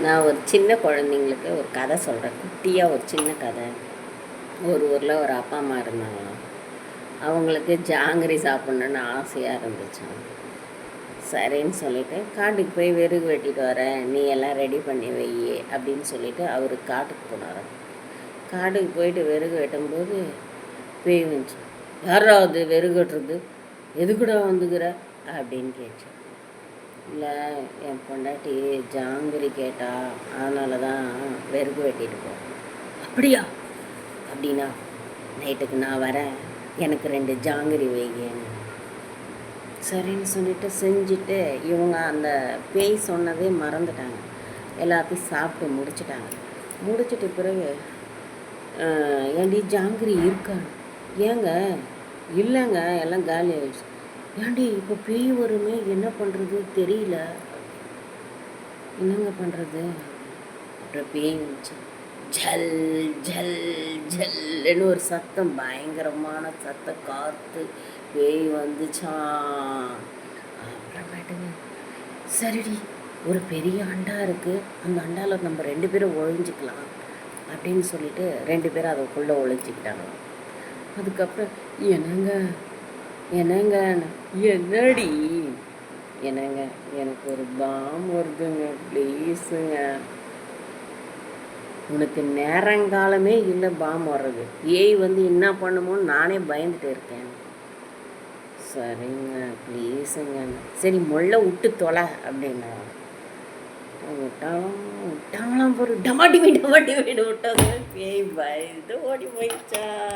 நான் ஒரு சின்ன குழந்தைங்களுக்கு ஒரு கதை சொல்கிறேன். குட்டியாக ஒரு சின்ன கதை. ஒரு ஊரில் ஒரு அப்பா அம்மா இருந்தாங்களாம். அவங்களுக்கு ஜாங்கிரி சாப்பிட்ணுன்னு ஆசையாக இருந்துச்சாம். சரின்னு சொல்லிவிட்டு காட்டுக்கு போய் வெறுகு வெட்டிட்டு வரேன், நீ எல்லாம் ரெடி பண்ணி வை அப்படின்னு சொல்லிவிட்டு அவர் காட்டுக்கு போனாராம். காட்டுக்கு போயிட்டு வெறுகு வெட்டும்போது பேய் வந்துச்சு. யாராவது வெறுகு வெட்டுறது, எதுக்குடா வந்துக்கிற அப்படின்னு கேட்டுச்சு. இல்லை, என் பொண்டாட்டி ஜாங்கிரி கேட்டா, அதனால தான் வெறுகு வெட்டிட்டு போகிறேன். அப்படியா? அப்படின்னா நைட்டுக்கு நான் வரேன், எனக்கு 2 ஜாங்கிரி வைங்கன்னு. சரின்னு சொல்லிட்டு செஞ்சுட்டு இவங்க அந்த பேய் சொன்னதே மறந்துட்டாங்க. எல்லாத்தையும் சாப்பிட்டு முடிச்சிட்ட பிறகு ஏண்டி ஜாங்கிரி இருக்கா? ஏங்க இல்லைங்க, எல்லாம் காலி ஆகிடுச்சு. ஏண்டி இப்போ பேய் வருமே, என்ன பண்ணுறது தெரியல, என்னங்க பண்ணுறது? அப்புறம் பேய் வந்துச்சு. ஜல் ஜல் ஜல்லுன்னு ஒரு சத்தம், பயங்கரமான சத்தம், காற்று, பேய் வந்துச்சான். அப்புறமேட்டுங்க சரிடி, ஒரு பெரிய அண்டா இருக்குது, அந்த அண்டாவில் நம்ம 2 பேரும் ஒழிஞ்சிக்கலாம் அப்படின்னு சொல்லிட்டு 2 பேரும் அதுக்குள்ளே ஒழிஞ்சிக்கிட்டாங்களாம். அதுக்கப்புறம் என்னங்க என்னடி, என்னங்க எனக்கு ஒரு பாம் வருதுங்க, ப்ளீஸுங்க. உனக்கு நேரங்காலமே இல்லை பாம் வர்றது, ஏய் வந்து என்ன பண்ணுமோன்னு நானே பயந்துட்டு இருக்கேன். சரிங்க ப்ளீஸுங்க. சரி முள்ள விட்டு தொலை அப்படின்னா விட்டாங்களாம். ஒரு டமாட்டி வீடு விட்டாங்க. பேய் பயந்து ஓடி போயிடுச்சா.